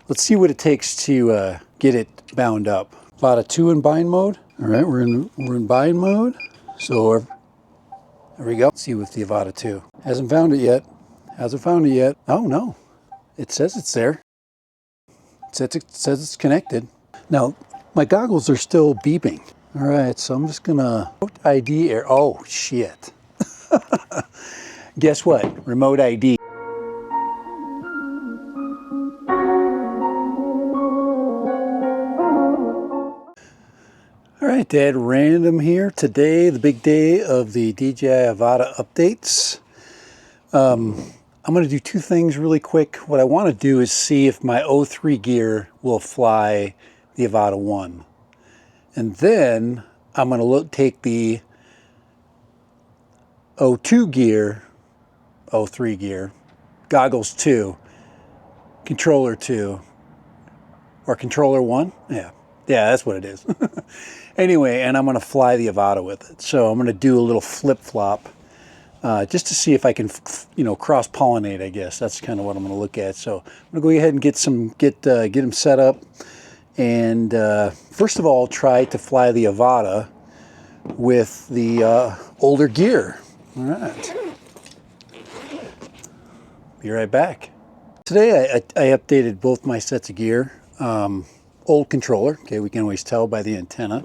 let's see what it takes to get it bound up. AVATA 2 in bind mode. All right, we're in bind mode. So there we go. Let's see with the AVATA 2. Hasn't found it yet. Hasn't found it yet. Oh no, it says it's there. It says it's connected. Now my goggles are still beeping. All right, so I'm just gonna ID air. Oh shit. Guess what? Remote ID. All right, Dad Random here. Today, the big day of the DJI AVATA updates. I'm going to do two things really quick. What I want to do is see if my O3 gear will fly the AVATA 1. And then I'm going to take the O2 gear, O3 gear, goggles 2, controller 2, or controller 1. Yeah, that's what it is. Anyway, and I'm going to fly the AVATA with it. So I'm going to do a little flip-flop just to see if I can, cross-pollinate, I guess. That's kind of what I'm going to look at. So I'm going to go ahead and get them set up. And first of all, try to fly the AVATA with the older gear. All right. Be right back. Today I updated both my sets of gear. Old controller, okay, we can always tell by the antenna.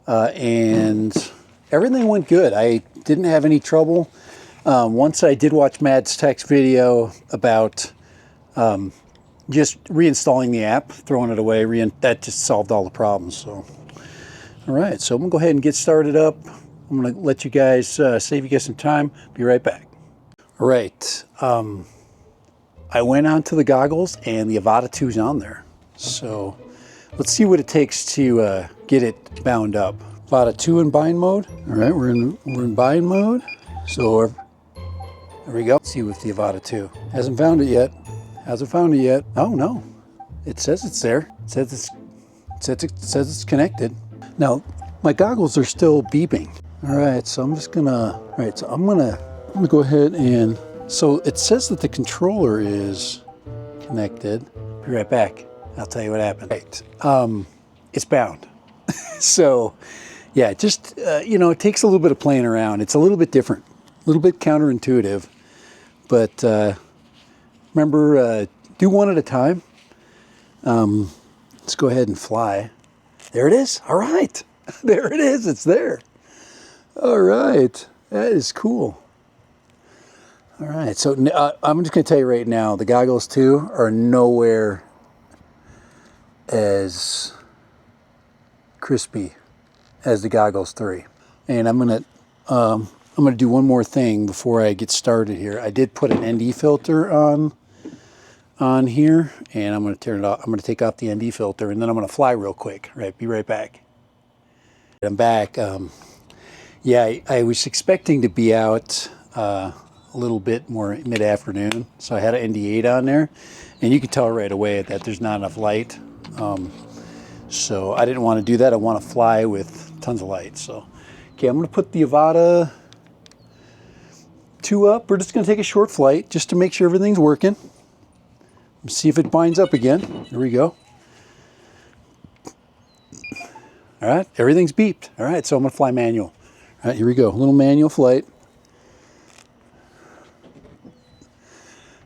And everything went good. I didn't have any trouble. Once I did watch Matt's Tech's video about just reinstalling the app, throwing it away, that just solved all the problems. So, all right, so I'm gonna go ahead and get started up. I'm gonna let you guys, save you guys some time. Be right back. All right, I went onto the goggles and the AVATA 2 is on there. So let's see what it takes to get it bound up. AVATA 2 in bind mode. All right, we're in bind mode. So there we go. Let's see with the AVATA 2. Hasn't found it yet. Hasn't found it yet. Oh no, it says it's there. It says it's connected. Now my goggles are still beeping. All right, so I'm just gonna. All right, so I'm gonna go ahead and. So it says that the controller is connected. Be right back. I'll tell you what happened. Right, it's bound. So, yeah, just, it takes a little bit of playing around. It's a little bit different, a little bit counterintuitive. But remember, do one at a time. Let's go ahead and fly. There it is. All right. There it is. It's there. All right. That is cool. All right. So I'm just going to tell you right now, the goggles 2 are nowhere as crispy as the goggles 3. And I'm gonna do one more thing before I get started here. I did put an ND filter on here, and I'm gonna turn it off. I'm gonna take off the ND filter, and then I'm gonna fly real quick. Right, be right back. I'm back. Yeah, I was expecting to be out a little bit more mid-afternoon, so I had an ND8 on there, and you can tell right away that there's not enough light. So I didn't want to do that. I want to fly with tons of light. So, okay, I'm going to put the AVATA 2 up. We're just going to take a short flight just to make sure everything's working. Let's see if it binds up again. There we go. All right, everything's beeped. All right, so I'm going to fly manual. All right, here we go. A little manual flight.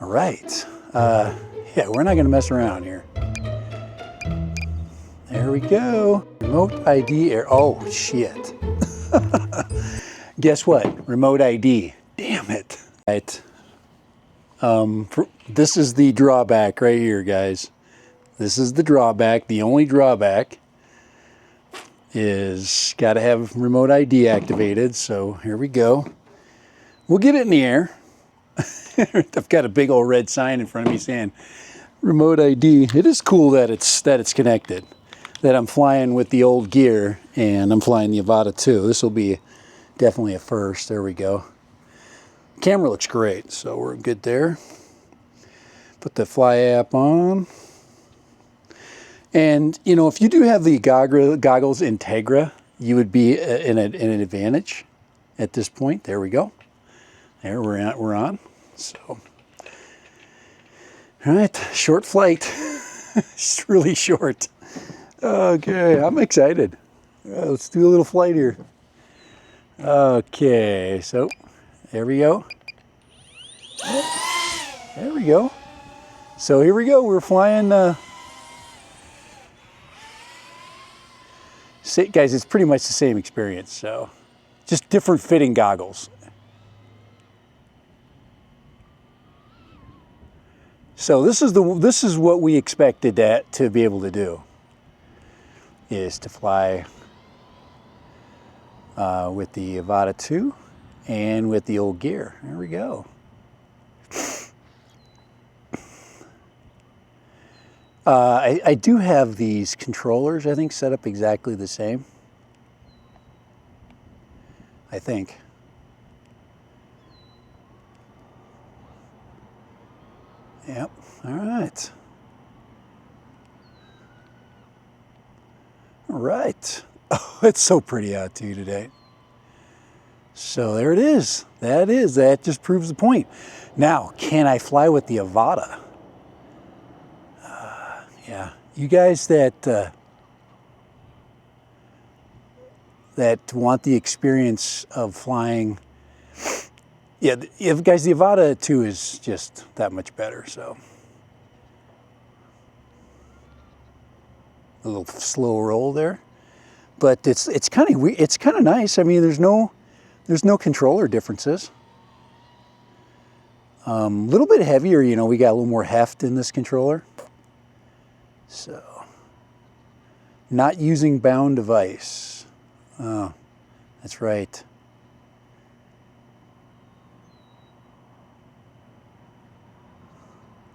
All right. Yeah, we're not going to mess around here. There we go. Remote ID air. Oh, shit. Guess what? Remote ID. Damn it. Right. This is the drawback right here, guys. This is the drawback. The only drawback is got to have remote ID activated. So here we go. We'll get it in the air. I've got a big old red sign in front of me saying remote ID. It is cool that it's connected. That I'm flying with the old gear, and I'm flying the AVATA 2. This will be definitely a first. There we go. Camera looks great, so we're good there. Put the fly app on. And, if you do have the goggles Integra, you would be in an advantage at this point. There we go. There, we're on. So, All right, short flight. It's really short. Okay, I'm excited. Let's do a little flight here. Okay, so there we go. There we go. So here we go. We're flying. Guys, it's pretty much the same experience. So just different fitting goggles. So this is what we expected that to be able to do, is to fly with the AVATA 2 and with the old gear. There we go. I do have these controllers, I think, set up exactly the same. I think. Yep, all right. All right. Oh, it's so pretty out too today. So there it is. That just proves the point. Now, can I fly with the AVATA? Yeah, you guys that want the experience of flying, yeah, guys, the AVATA 2 is just that much better. So a little slow roll there, but it's kind of nice. I mean, there's no controller differences. A little bit heavier, you know. We got a little more heft in this controller. So, not using bound device. Oh, that's right.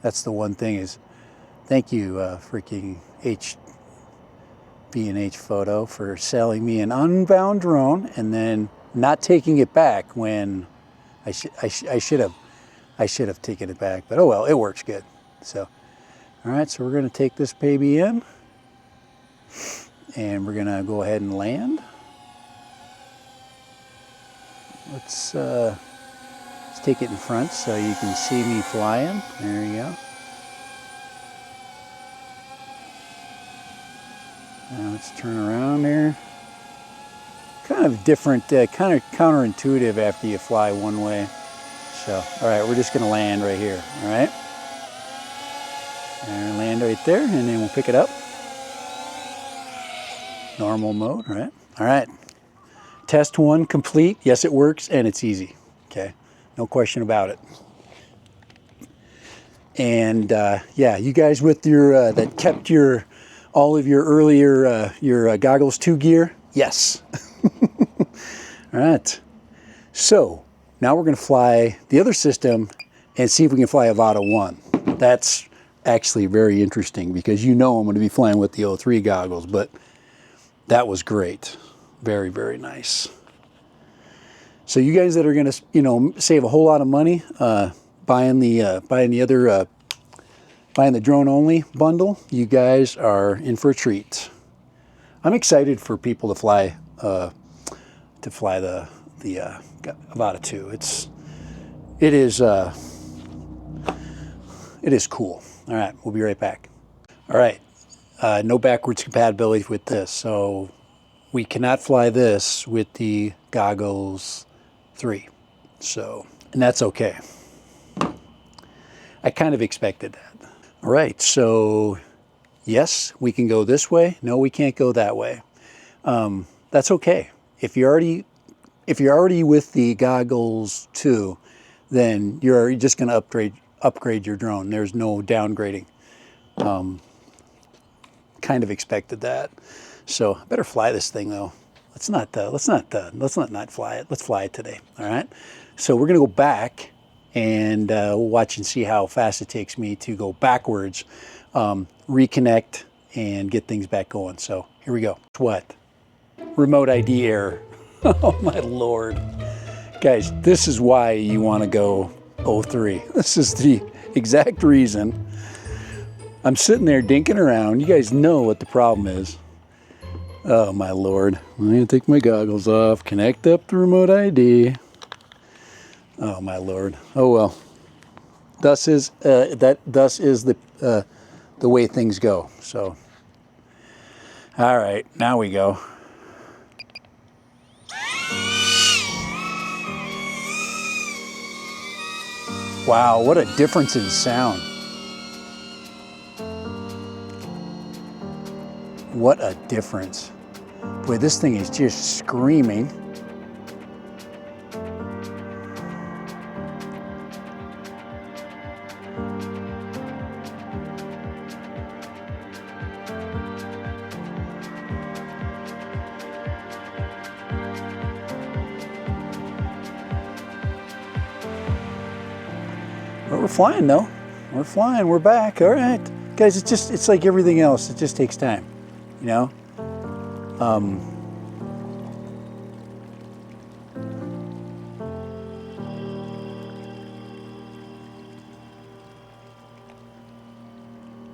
That's the one thing is, thank you, freaking B&H Photo, for selling me an unbound drone and then not taking it back when I should have taken it back. But oh well, it works good. So. All right, so we're going to take this baby in, and we're going to go ahead and land. Let's take it in front so you can see me flying. There you go. Now let's turn around here. Kind of different, kind of counterintuitive after you fly one way. So, all right, we're just going to land right here, all right? And land right there, and then we'll pick it up. Normal mode, right? All right. Test 1 complete. Yes, it works, and it's easy. Okay, no question about it. And yeah, you guys with your that kept all of your earlier your goggles 2 gear. Yes. All right. So now we're going to fly the other system and see if we can fly AVATA 1. That's actually very interesting because you know I'm going to be flying with the 03 goggles, but that was great. Very, very nice. So you guys that are going to, you know, save a whole lot of money buying the drone only bundle, you guys are in for a treat. I'm excited for people to fly the AVATA 2. It is cool. All right, we'll be right back. All right, no backwards compatibility with this, so we cannot fly this with the goggles 3. So, and that's okay. I kind of expected that. All right, so yes, we can go this way. No, we can't go that way. That's okay. If you're already with the goggles 2, then you're just going to upgrade your drone. There's no downgrading. Kind of expected that. So I better fly this thing though. Let's not fly it. Let's fly it today. All right. So we're gonna go back and we'll watch and see how fast it takes me to go backwards, reconnect, and get things back going. So here we go. What? Remote ID error. Oh my Lord. Guys, this is why you want to go 03. This is the exact reason. I'm sitting there dinking around. You guys know what the problem is. Oh my Lord. I'm going to take my goggles off, connect up the remote ID. Oh my Lord. Oh well. thus is the way things go. So, all right, now we go. Wow, what a difference in sound. What a difference. Boy, this thing is just screaming. But we're flying though. We're flying, we're back. All right. Guys, it's like everything else. It just takes time, you know?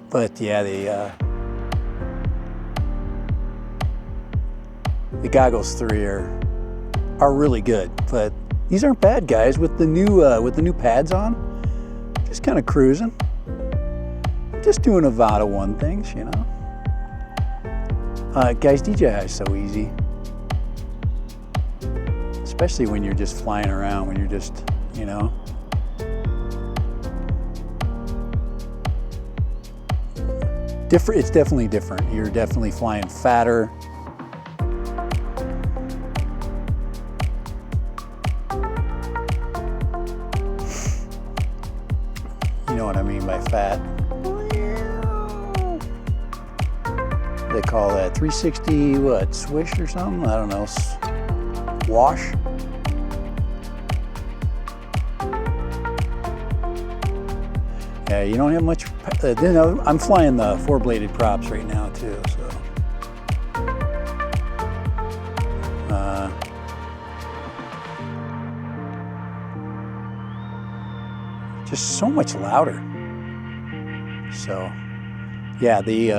But yeah, the Goggles 3 are really good. But these aren't bad, guys. With the new pads on, just kind of cruising, just doing AVATA 1 things, you know. Guys, DJI is so easy, especially when you're just flying around. When you're just, you know. Different. It's definitely different. You're definitely flying fatter. You know what I mean by fat. They call that 360 what? Swish or something? I don't know. Wash. Yeah, you don't have much. You know, I'm flying the 4-bladed props right now too, so. Just so much louder. So, yeah, the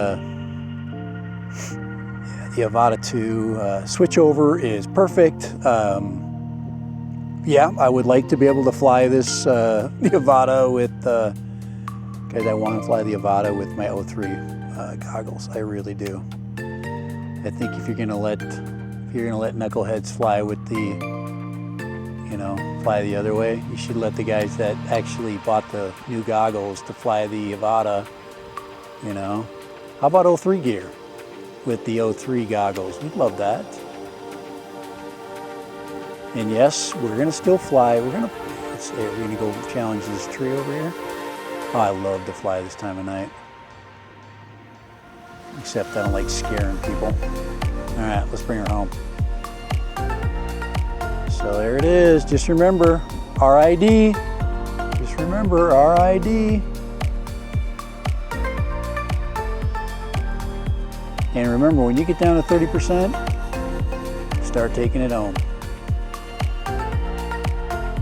AVATA 2 switchover is perfect. Yeah, I would like to be able to fly this the AVATA with. Guys, I want to fly the AVATA with my 03 goggles. I really do. I think if you're gonna let knuckleheads fly with the, you know, fly the other way, you should let the guys that actually bought the new goggles to fly the AVATA. You know, how about 03 gear with the 03 goggles? We'd love that. And yes, we're gonna still fly. We're gonna go challenge this tree over here. Oh, I love to fly this time of night. Except I don't like scaring people. All right, let's bring her home. So there it is. Just remember, RID. Just remember, RID. And remember, when you get down to 30%, start taking it home.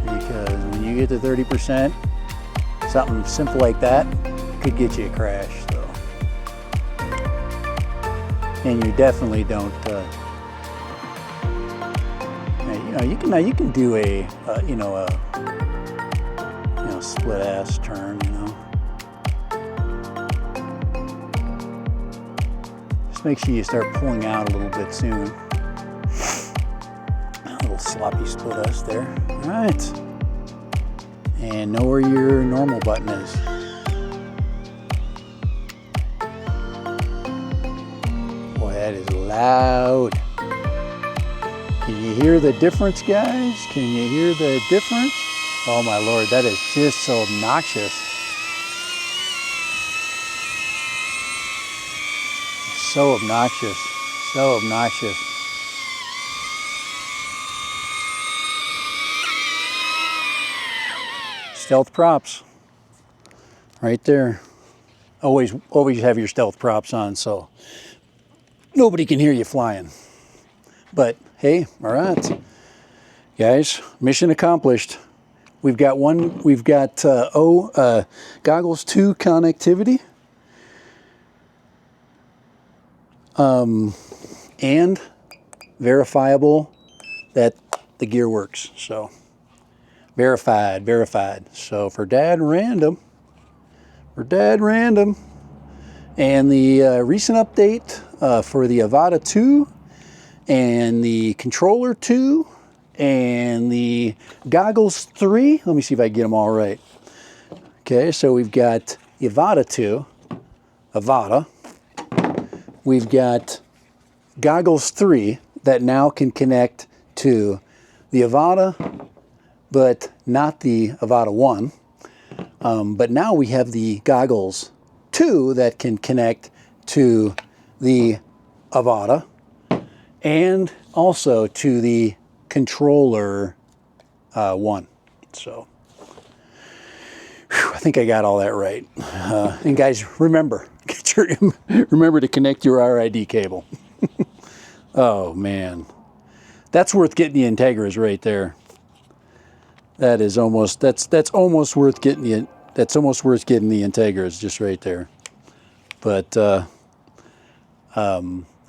Because when you get to 30%, something simple like that could get you a crash. So, and you definitely don't. You can do a split ass turn. You know, just make sure you start pulling out a little bit soon. A little sloppy split ass there. All right. And know where your normal button is. Boy, that is loud. Can you hear the difference, guys? Can you hear the difference? Oh my Lord, that is just so obnoxious. So obnoxious, so obnoxious. Stealth props, right there. Always have your stealth props on, so nobody can hear you flying. But hey, all right, guys, mission accomplished. We've got Goggles 2 connectivity, and verifiable that the gear works. So Verified, verified. So for Dad Random, and the recent update for the AVATA 2 and the controller 2 and the goggles 3. Let me see if I can get them all right. Okay, so we've got the AVATA 2, AVATA. We've got goggles 3 that now can connect to the AVATA, but not the AVATA 1. But now we have the goggles 2 that can connect to the AVATA and also to the controller 1. So I think I got all that right. And guys, remember to connect your RID cable. Oh man, that's worth getting the Integras right there. That is almost that's almost worth getting the Integras just right there. But I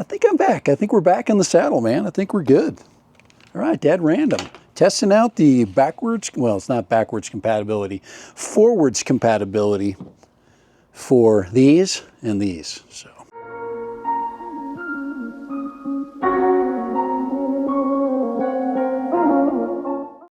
think I'm back. I think we're back in the saddle, man. I think we're good. All right, Dad Random. Testing out the backwards, well, it's not backwards compatibility, forwards compatibility for these and these. So